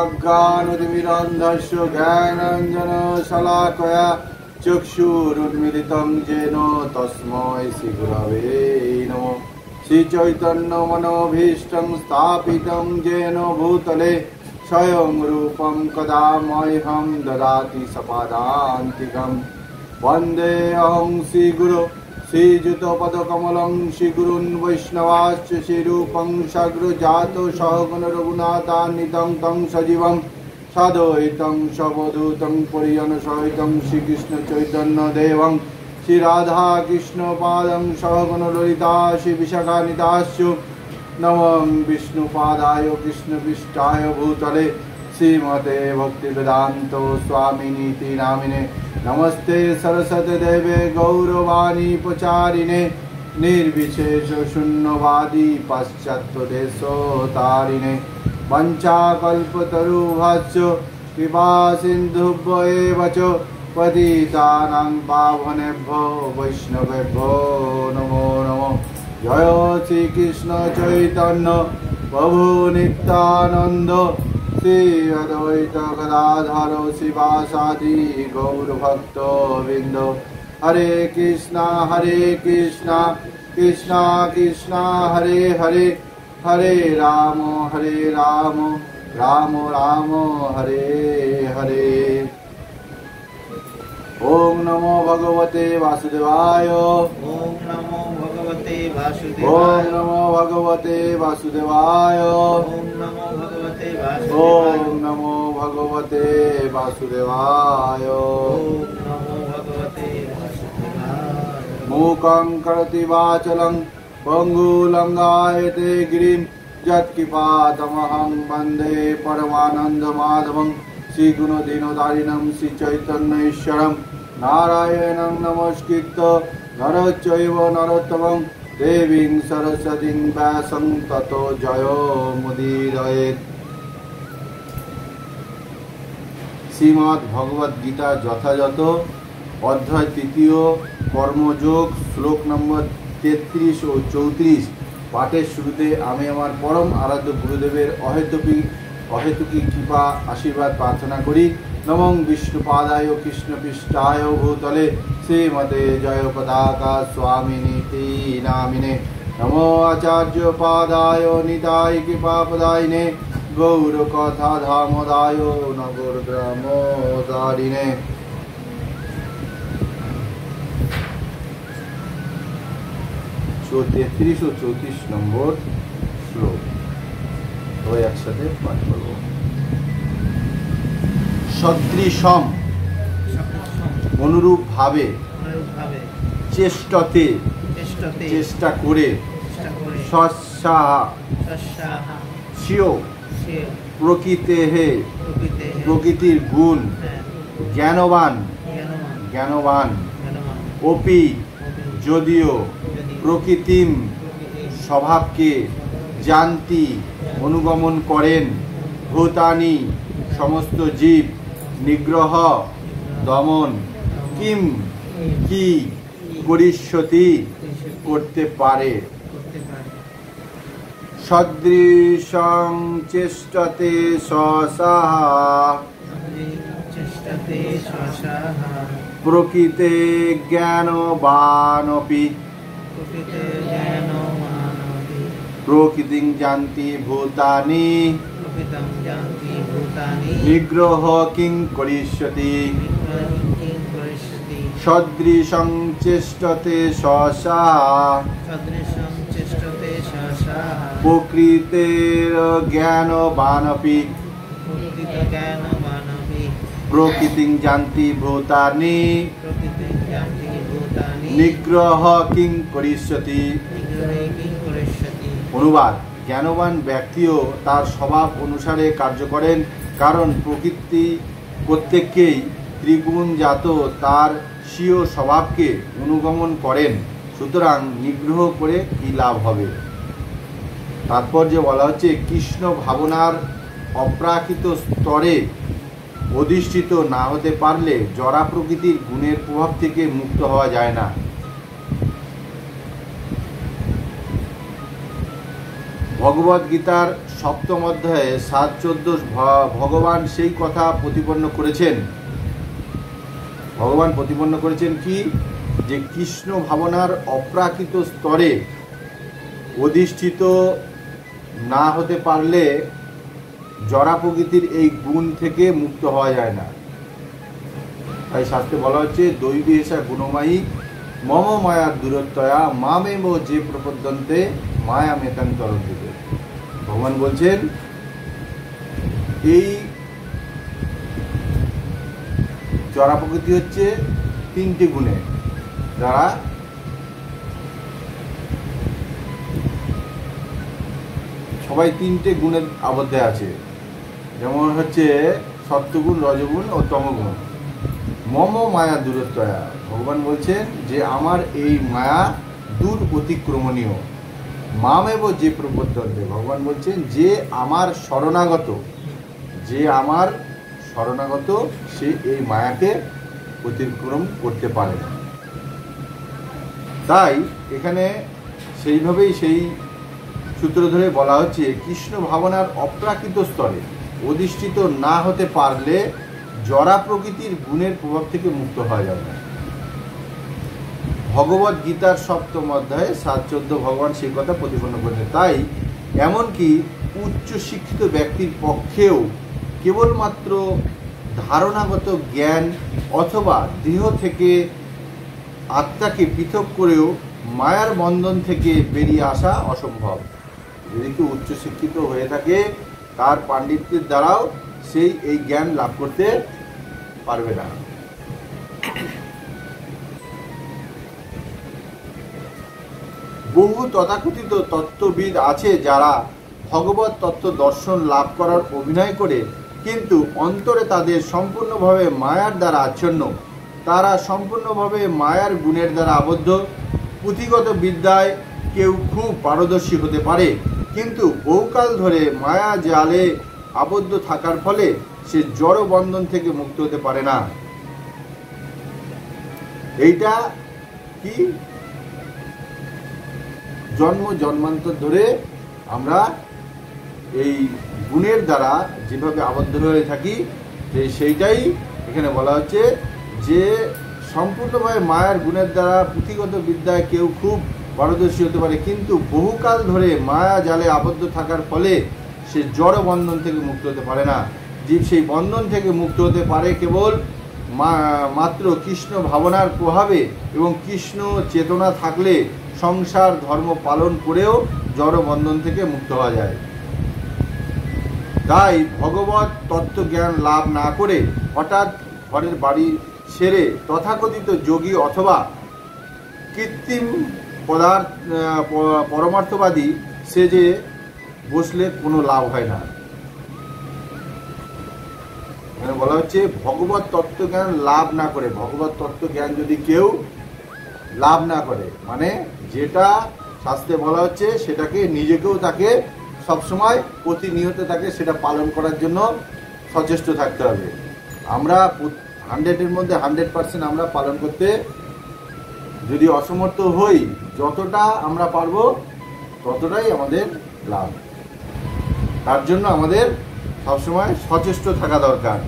অজ্ঞানতিমিরন্ধস্য জ্ঞানাঞ্জনশলাকয়া চক্ষুরুন্মিলিतं येन তস্मै শ্রীগুরবে নমঃ। শ্রীচৈতন্যমনোভীষ্টং স্থাপিतं येन ভূতলে স্বয়ং রূপং কদা মह्यं দদাতি সপদান্তিকम्। वन्दे अहं श्रीगुरो श्रीयुतपदकमलं श्रीगुरून् वैष्णवाश्च श्रीरूपं साग्रजातो सहगण रघुनाथान्वितं तं सजीवं साद्वैतं सवधूतं परिजनसहितं श्रीकृष्णचैतन्यदेवं श्रीराधाकृष्णपादं सहगण ललिता श्रीविशाखान्विताश्च नमो विष्णुपादाय कृष्णपृष्ठाय भूतले श्रीमते भक्तिवेदान्त स्वामिनीति नामिने नमस्ते सरस्वती देवे गौरवाणी प्रचारिणे निर्विशेष शून्यवादी पाश्चात्य देशोतारिणे वंचाकल्पतरुभ्यश्च कृपा सिन्धुभ्यो एव च पतितानां पावनेभ्यो वैष्णवेभ्यो नमो नमः। जय श्रीकृष्ण चैतन्य प्रभु नित्यानंद श्री अद्वैत गदाधर शिवासादि गौरभक्तवृंद। हरे कृष्णा कृष्णा कृष्णा हरे हरे हरे राम राम राम हरे हरे। ओम नमो भगवते वासुदेवाय। ओम नमो भगवते वासुदेवाय। ओम नमो भगवते वासुदेवाय। ओम नमो भगवते वासुदेवाय। ओम नमो भगवते वासुदेवाय। ओम नमो भगवते वासुदेवाय। मूकं करोति वाचालं पङ्गुलङ्घयते गिरिं यत्कृपातमहं वन्दे परमानन्दमाधवं श्रीगुणदीनदारिणं श्रीचैतन्येश्वरं नारायणं नमस्कृत्य नरश्चैव नरोत्तमं देवीं सरस्वतीं व्यासं ततो जयमुदीरयेत्। শ্রীমদ্ ভগবদ গীতা যথাযথ অধ্যায় তৃতীয় কর্মযোগ শ্লোক নম্বর 33 ও 34 পাঠের শুরুতে আমি আমার পরম আরাধ্য গুরুদেবের অহেতুকি কৃপা আশীর্বাদ প্রার্থনা করি। নমঃ বিষ্ণুপাদায় কৃষ্ণপৃষ্ঠায় ভূতলে শ্রীমতে জয় পতাকা স্বামিনীতি নামিনে নমো আচার্য পাদায় নিতাই কৃপাপদায়িনে গৌর কথা ধামদায় নগর গ্রামোদারিণে। তো 33 ও 34 নম্বর শ্লোক তো একসাথে পাঠ করব। সদৃশম অনুরূপ ভাবে চেষ্টতে চেষ্টা করে সৎসাহা স্বীয় প্রকৃতেহে প্রকৃতির গুণ জ্ঞানবান অপি যদিও প্রকৃতিম স্বভাবকে জানতি অনুগমন করেন ভূতানি সমস্ত জীব নিগ্রহ দমন কিম কি করিষ্যতি করতে পারে। সদৃশং চেষ্টতে স্বসাহা প্রকৃতে জ্ঞানবানপি প্রকৃতিং জানতি ভূতানি নিগ্রহ কিং করিষ্যতি। সদৃশং চেষ্টতে স্বসাহা প্রকৃতের জ্ঞানবানপি প্রকৃতিং জানতি ভূতানি নিগ্রহ কিং করিষ্যতি। অনুবাদ: জ্ঞানবান ব্যক্তিও তার স্বভাব অনুসারে কার্য করেন, কারণ প্রকৃতি প্রত্যেককেই ত্রিগুণজাত তার স্বীয় স্বভাবকে অনুগমন করেন। সুতরাং নিগ্রহ করে কি লাভ হবে? তাৎপর্য বলা হচ্ছে, কৃষ্ণ ভাবনার অপ্রাকৃত স্তরে অধিষ্ঠিত না হতে পারলে জড়া প্রকৃতির গুণের প্রভাব থেকে মুক্ত হওয়া যায় না। ভগবদ গীতার 7ম অধ্যায়ে 7-14 ভগবান সেই কথা প্রতিপন্ন করেছেন। ভগবান প্রতিপন্ন করেছেন কি, যে কৃষ্ণ ভাবনার অপ্রাকৃত স্তরে অধিষ্ঠিত না হতে পারলে জড়া প্রকৃতির এই গুণ থেকে মুক্ত হওয়া যায় না। তাই শাস্ত্রে বলা হচ্ছে দৈবী এসা গুণময়ী মম মায়ার দূরত্বয়া মামেব যে প্রপদ্যন্তে মায়া মেতান্তরন্তিতে। ভগবান বলছেন এই জড়া প্রকৃতি হচ্ছে 3টি গুণে, যারা সবাই 3টে গুণের আবদ্ধে আছে। যেমন হচ্ছে সত্যগুণ, রজগুণ ও তমগুণ। মম মায়া দূরত্বয়া, ভগবান বলছেন যে আমার এই মায়া দূর অতিক্রমণীয়। মামেব যে প্রপদ্যন্তে, ভগবান বলছেন যে আমার শরণাগত, সে এই মায়াকে অতিক্রম করতে পারে না। তাই এখানে সেইভাবেই সেই সূত্র ধরে বলা হচ্ছে কৃষ্ণ ভাবনার অপ্রাকৃত স্তরে অধিষ্ঠিত না হতে পারলে জড়া প্রকৃতির গুণের প্রভাব থেকে মুক্ত হওয়া যাবে না। ভগবদ গীতার 7ম অধ্যায়ে 7-14 ভগবান সেই কথা প্রতিপন্ন করেছেন। তাই এমনকি উচ্চ শিক্ষিত ব্যক্তির পক্ষেও কেবলমাত্র ধারণাগত জ্ঞান অথবা দেহ থেকে আত্মাকে পৃথক করেও মায়ার বন্ধন থেকে বেরিয়ে আসা অসম্ভব। যদি কেউ উচ্চশিক্ষিত হয়ে থাকে তার পাণ্ডিত্যের দ্বারাও সেই এই জ্ঞান লাভ করতে পারবে না। বহু তথাকথিত তত্ত্ববিদ আছে যারা ভগবত তত্ত্ব দর্শন লাভ করার অভিনয় করে, কিন্তু অন্তরে তাদের সম্পূর্ণভাবে মায়ার দ্বারা আচ্ছন্ন। তারা সম্পূর্ণভাবে মায়ার গুণের দ্বারা আবদ্ধ। পুঁথিগত বিদ্যায় কেউ খুব পারদর্শী হতে পারে, কিন্তু বহুকাল ধরে মায়া জালে আবদ্ধ থাকার ফলে সে জড় বন্ধন থেকে মুক্ত হতে পারে না। এইটা কি, জন্ম জন্মান্তর ধরে আমরা এই গুণের দ্বারা যেভাবে আবদ্ধ হয়ে থাকি, সেইটাই এখানে বলা হচ্ছে যে সম্পূর্ণভাবে মায়ার গুণের দ্বারা পুঁথিগত বিদ্যায় কেউ খুব পারদর্শী হতে পারে, কিন্তু বহুকাল ধরে মায়া জালে আবদ্ধ থাকার ফলে সে জড় বন্ধন থেকে মুক্ত হতে পারে না। জীব সেই বন্ধন থেকে মুক্ত হতে পারে কেবল মাত্র কৃষ্ণ ভাবনার প্রভাবে এবং কৃষ্ণ চেতনা থাকলে সংসার ধর্ম পালন করেও জড় বন্ধন থেকে মুক্ত হওয়া যায়। তাই ভগবত তত্ত্বজ্ঞান লাভ না করে হঠাৎ ঘরের বাড়ি ছেড়ে তথাকথিত যোগী অথবা কৃত্রিম পরমার্থবাদী সেজে বসলে কোনো লাভ হয় না। মানে বলা হচ্ছে ভগবত তত্ত্বজ্ঞান লাভ না করে, ভগবত তত্ত্বজ্ঞান যদি কেউ লাভ না করে, মানে যেটা শাস্ত্রে বলা হচ্ছে সেটাকে নিজেকেও তাকে সবসময় প্রতিনিয়ত তাকে সেটা পালন করার জন্য সচেষ্ট থাকতে হবে। আমরা 100-এর মধ্যে 100% আমরা পালন করতে যদি অসমর্থ হই, যতটা আমরা পারবো ততটাই আমাদের লাভ। তার জন্য আমাদের সবসময় সচেষ্ট থাকা দরকার।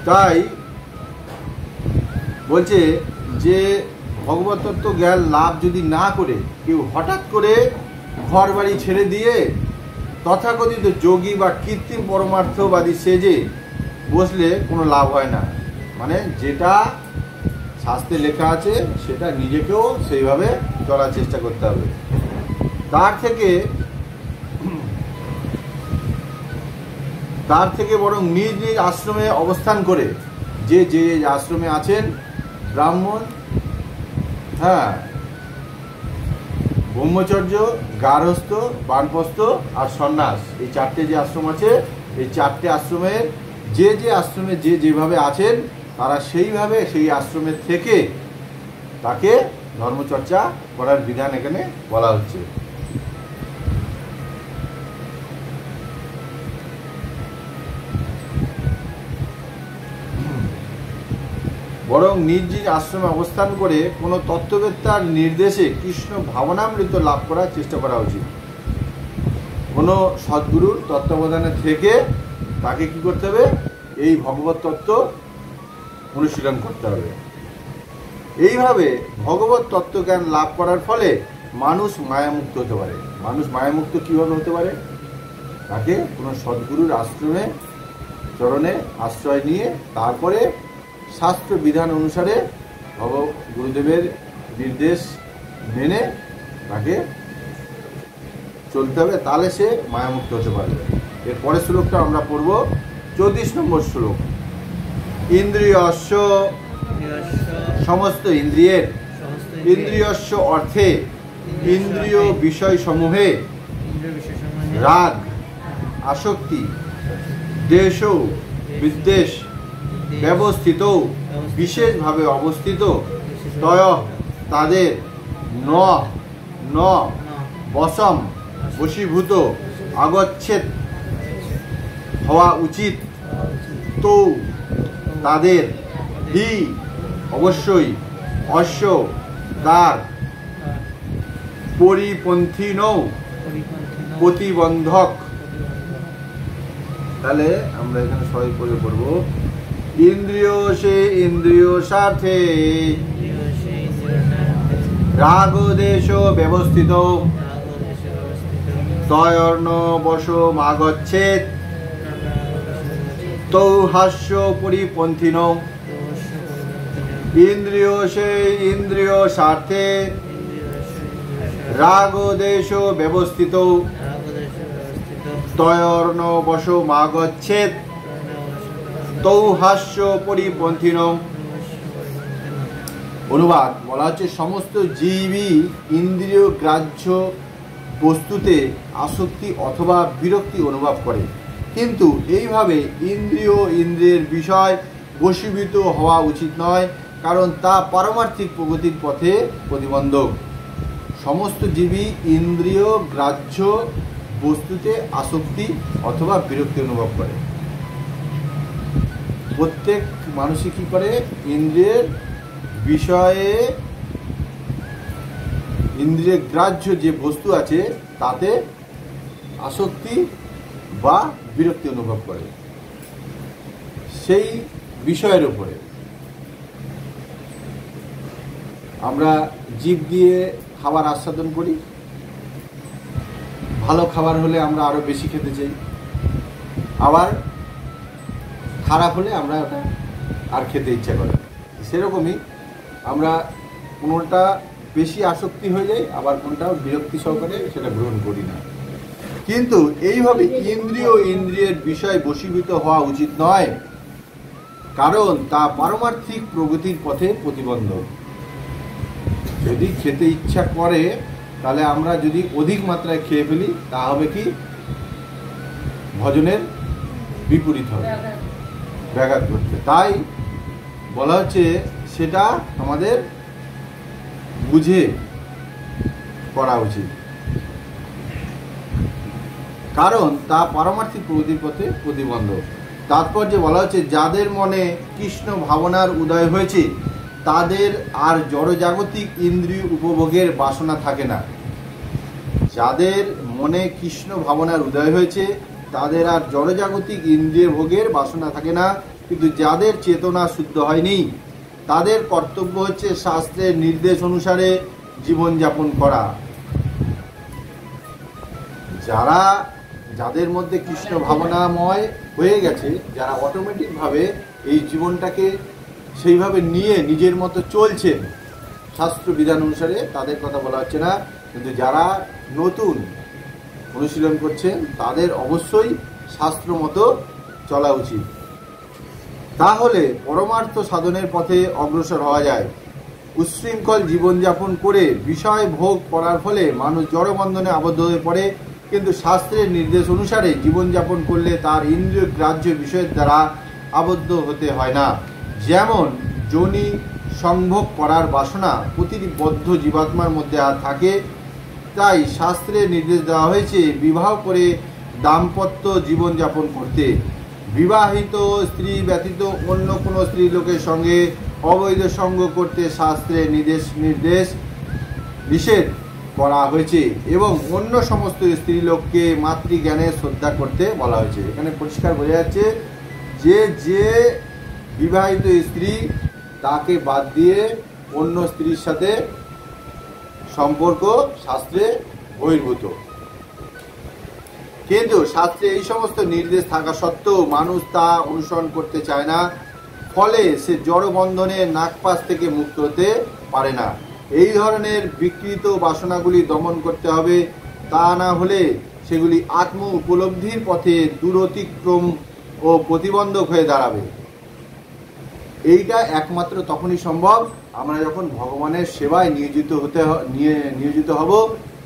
তাই বলছে যে ভগবত তত্ত্ব জ্ঞান লাভ যদি না করে কেউ হঠাৎ করে ঘর বাড়ি ছেড়ে দিয়ে তথাকথিত যোগী বা কৃত্রিম পরমার্থবাদী সেজে বসলে কোনো লাভ হয় না। মানে যেটা শাস্ত্রে লেখা আছে সেটা নিজেকেও সেইভাবে চলার চেষ্টা করতে হবে। তার থেকে বরং নিজ নিজ আশ্রমে অবস্থান করে, যে যে আশ্রমে আছেন, ব্রাহ্মণ, ব্রহ্মচর্য, গার্হস্থ, বানপ্রস্থ আর সন্ন্যাস, এই 4টে যে আশ্রম আছে, এই 4টে আশ্রমে যে যে আশ্রমে যে যেভাবে আছেন তারা সেইভাবে সেই আশ্রমের থেকে তাকে ধর্মচর্চা করার বিধান এখানে বলা হচ্ছে। বরং নিজ নিজ আশ্রমে অবস্থান করে কোনো তত্ত্ববেত্তার নির্দেশে কৃষ্ণ ভাবনামৃত লাভ করার চেষ্টা করা উচিত। কোনো সদ্গুরুর তত্ত্বাবধানে থেকে তাকে কি করতে হবে? এই ভগবত তত্ত্ব অনুশীলন করতে হবে। এইভাবে ভগবত তত্ত্বজ্ঞান লাভ করার ফলে মানুষ মায়ামুক্ত হতে পারে। মানুষ মায়ামুক্ত কীভাবে হতে পারে? তাকে কোনো সদ্গুরুর আশ্রমে চরণে আশ্রয় নিয়ে তারপরে শাস্ত্র বিধান অনুসারে গুরুদেবের নির্দেশ মেনে তাকে চলতে হবে, তাহলে সে মায়ামুক্ত হতে পারবে। এর পরের শ্লোকটা আমরা পড়ব, 34 নম্বর শ্লোক। ইন্দ্রিয়স্য, সমস্ত ইন্দ্রিয়ের, ইন্দ্রিয়স্য অর্থে ইন্দ্রিয় বিষয় সমূহে রাগ আসক্তি দেশ বিদ্বেষ ব্যবস্থিত বিশেষভাবে অবস্থিত তয় তাদের ন ন বশম বশীভূত আগচ্ছেদ হওয়া উচিত। তো তাদের হি অবশ্যই অশ্ব তার পরিপন্থী নৌ প্রতিবন্ধক। তাহলে আমরা এখানে সবাই করে পড়ব, ইন্দ্রিয় সে ইন্দ্রিয় স্বার্থে রাগ দেশ ব্যবস্থিত তয়র্ণ বশ মাগচ্ছেদ তৌহাস্য পরিপন্থীন। ইন্দ্রিয় সে ইন্দ্রিয় স্বার্থে রাগ দেশ ব্যবস্থিত তয়র্ণ বশ মাগচ্ছেদ তৌহাস্য পরিপন্থীন। অনুবাদ বলা হচ্ছে, সমস্ত জীবই ইন্দ্রিয় গ্রাহ্য বস্তুতে আসক্তি অথবা বিরক্তি অনুভব করে, কিন্তু এইভাবে ইন্দ্রিয়ের বিষয় বশীভূত হওয়া উচিত নয়, কারণ তা পারমার্থিক প্রগতির পথে প্রতিবন্ধক। সমস্ত জীবই ইন্দ্রিয় গ্রাহ্য বস্তুতে আসক্তি অথবা বিরক্তি অনুভব করে। প্রত্যেক মানুষই কি করে? ইন্দ্রিয়ের বিষয়ে ইন্দ্রিয় গ্রাহ্য যে বস্তু আছে তাতে আসক্তি বা বিরক্তি অনুভব করে, সেই বিষয়ের উপরে। আমরা জিভ দিয়ে খাবার আস্বাদন করি, ভালো খাবার হলে আমরা আরো বেশি খেতে চাই, আবার খারাপ হলে আমরা ওটা আর খেতে ইচ্ছা করে। সেরকমই আমরা কোনোটা বেশি আসক্তি হয়ে যায়, আবার কোনটা বিরক্তি সহকারে সেটা গ্রহণ করি না। কিন্তু এইভাবে ইন্দ্রিয়ের বিষয় বশীভূত হওয়া উচিত নয়, কারণ তা পারমার্থিক প্রগতির পথে প্রতিবন্ধক। যদি খেতে ইচ্ছা করে, তাহলে আমরা যদি অধিক মাত্রায় খেয়ে ফেলি, তা হবে কি? ভজনের বিপরীত হবে, ব্যাঘাত ঘটবে। তাই বলা হচ্ছে সেটা আমাদের বুঝে করা উচিত, কারণ তা পারমার্থিক প্রগতির পথে প্রতিবন্ধক। তাৎপর্যে বলা হচ্ছে, যাদের মনে কৃষ্ণ ভাবনার উদয় হয়েছে তাদের আর জড়জাগতিক ইন্দ্রিয় উপভোগের বাসনা থাকে না। যাদের মনে কৃষ্ণ ভাবনার উদয় হয়েছে তাদের আর জড়জাগতিক ইন্দ্রিয় ভোগের বাসনা থাকে না, কিন্তু যাদের চেতনা শুদ্ধ হয়নি তাদের কর্তব্য হচ্ছে শাস্ত্রের নির্দেশ অনুসারে জীবনযাপন করা। যাদের মধ্যে কৃষ্ণ ভাবনাময় হয়ে গেছে, যারা অটোমেটিকভাবে এই জীবনটাকে সেইভাবে নিয়ে নিজের মতো চলছে শাস্ত্র বিধান অনুসারে, তাদের কথা বলা হচ্ছে না। কিন্তু যারা নতুন অনুশীলন করছেন তাদের অবশ্যই শাস্ত্র মতো চলা উচিত, তাহলে পরমার্থ সাধনের পথে অগ্রসর হওয়া যায়। উচ্ছৃঙ্খল জীবনযাপন করে বিষয় ভোগ করার ফলে মানুষ জড়বন্ধনে আবদ্ধ হয়ে পড়ে, কিন্তু শাস্ত্রের নির্দেশ অনুসারে জীবনযাপন করলে তার ইন্দ্রিয় গ্রাহ্য বিষয়ের দ্বারা আবদ্ধ হতে হয় না। যেমন যোনি সংভোগ করার বাসনা প্রতিটি বদ্ধ জীবাত্মার মধ্যে আর থাকে, তাই শাস্ত্রে নির্দেশ দেওয়া হয়েছে বিবাহ করে দাম্পত্য জীবনযাপন করতে। বিবাহিত স্ত্রী ব্যতীত অন্য কোনো স্ত্রী লোকের সঙ্গে অবৈধ সঙ্গ করতে শাস্ত্রে নিষেধ করা হয়েছে এবং অন্য সমস্ত স্ত্রীলোককে মাতৃজ্ঞানে শ্রদ্ধা করতে বলা হয়েছে। এখানে পরিষ্কার বোঝা যাচ্ছে যে যে বিবাহিত স্ত্রী তাকে বাদ দিয়ে অন্য স্ত্রীর সাথে সম্পর্ক শাস্ত্রে বহির্ভূত। কিন্তু শাস্ত্রে এই সমস্ত নির্দেশ থাকা সত্ত্বেও মানুষ তা অনুসরণ করতে চায় না, ফলে সে জড়বন্ধনে নাগপাশ থেকে মুক্ত হতে পারে না। এই ধরনের বিকৃত বাসনাগুলি দমন করতে হবে, তা না হলে সেগুলি আত্ম উপলব্ধির পথে দূরতিক্রম ও প্রতিবন্ধক হয়ে দাঁড়াবে। এইটা একমাত্র তখনই সম্ভব আমরা যখন ভগবানের সেবায় নিয়োজিত হব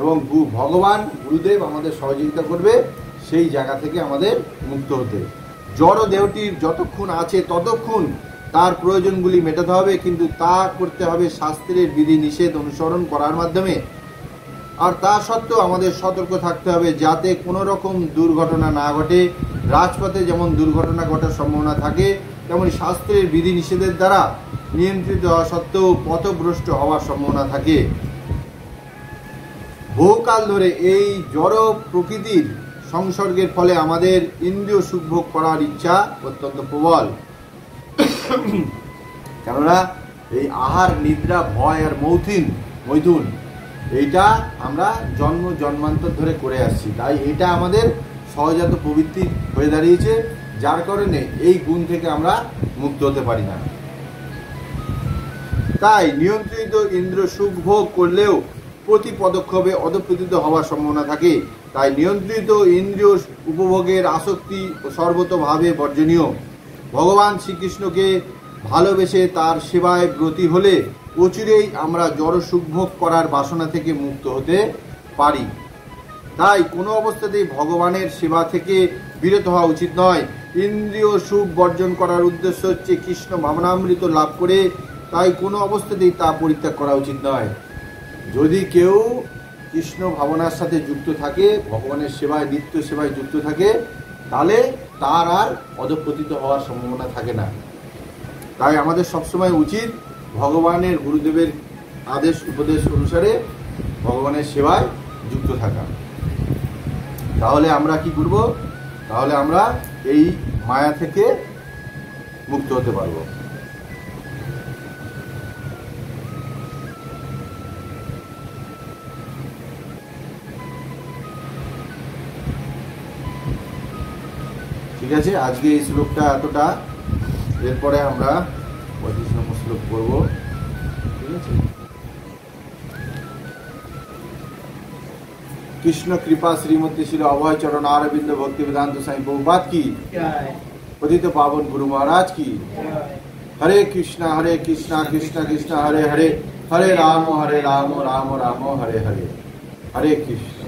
এবং ভগবান গুরুদেব আমাদের সহযোগিতা করবে সেই জায়গা থেকে আমাদের মুক্ত হতে। জড় দেহটির যতক্ষণ আছে ততক্ষণ তার প্রয়োজনগুলি মেটাতে হবে, কিন্তু তা করতে হবে শাস্ত্রের বিধি নিষেধ অনুসরণ করার মাধ্যমে। আর তা সত্ত্বেও আমাদের সতর্ক থাকতে হবে যাতে কোনো রকম দুর্ঘটনা না ঘটে। রাজপথে যেমন দুর্ঘটনা ঘটার সম্ভাবনা থাকে, তেমনি শাস্ত্রের বিধি নিষেধের দ্বারা নিয়ন্ত্রিত হওয়া সত্ত্বেও পথভ্রষ্ট হওয়ার সম্ভাবনা থাকে। বহুকাল ধরে এই জড় প্রকৃতির সংসর্গের ফলে আমাদের ইন্দ্রিয় সুখভোগ করার ইচ্ছা অত্যন্ত প্রবল। কেননা এই আহার, নিদ্রা, ভয় আর মৈথুন এইটা আমরা জন্মান্তর ধরে করে আসছি, তাই এটা আমাদের সহজাত প্রবৃত্তি হয়ে দাঁড়িয়েছে, যার কারণে এই গুণ থেকে আমরা মুক্ত হতে পারি না। তাই নিয়ন্ত্রিত ইন্দ্রিয় সুখ ভোগ করলেও প্রতি পদক্ষেপে অধঃপতিত হওয়ার সম্ভাবনা থাকে। তাই নিয়ন্ত্রিত ইন্দ্রিয় উপভোগের আসক্তি সর্বতোভাবে বর্জনীয়। ভগবান শ্রীকৃষ্ণকে ভালোবেসে তার সেবায় ব্রতী হলে অচিরেই আমরা জড় সুখভোগ করার বাসনা থেকে মুক্ত হতে পারি। তাই কোনো অবস্থাতেই ভগবানের সেবা থেকে বিরত হওয়া উচিত নয়। ইন্দ্রিয় সুখ বর্জন করার উদ্দেশ্য হচ্ছে কৃষ্ণ ভাবনামৃত লাভ করে, তাই কোনো অবস্থাতেই তা পরিত্যাগ করা উচিত নয়। যদি কেউ কৃষ্ণ ভাবনার সাথে যুক্ত থাকে, ভগবানের সেবায়, নিত্য সেবায় যুক্ত থাকে, তাহলে তার আর অধঃপতিত হওয়ার সম্ভাবনা থাকে না। তাই আমাদের সবসময় উচিত ভগবানের গুরুদেবের আদেশ উপদেশ অনুসারে ভগবানের সেবায় যুক্ত থাকা। তাহলে আমরা কি করব? তাহলে আমরা এই মায়া থেকে মুক্ত হতে পারবো। ঠিক আছে, আজকে এই শ্লোকটা এতটা। এরপরে আমরা 25 নম্বর শ্লোক পড়ব। ঠিক আছে। কৃষ্ণ কৃপা শ্রীমতী শ্রী অভয় চরণ অরবিন্দ ভক্তি বেদান্ত সাই বহুবাদ কি, পতিত পাবন গুরু মহারাজ কি। হরে কৃষ্ণ কৃষ্ণ কৃষ্ণ হরে হরে, হরে রাম রাম রাম হরে হরে, হরে কৃষ্ণ।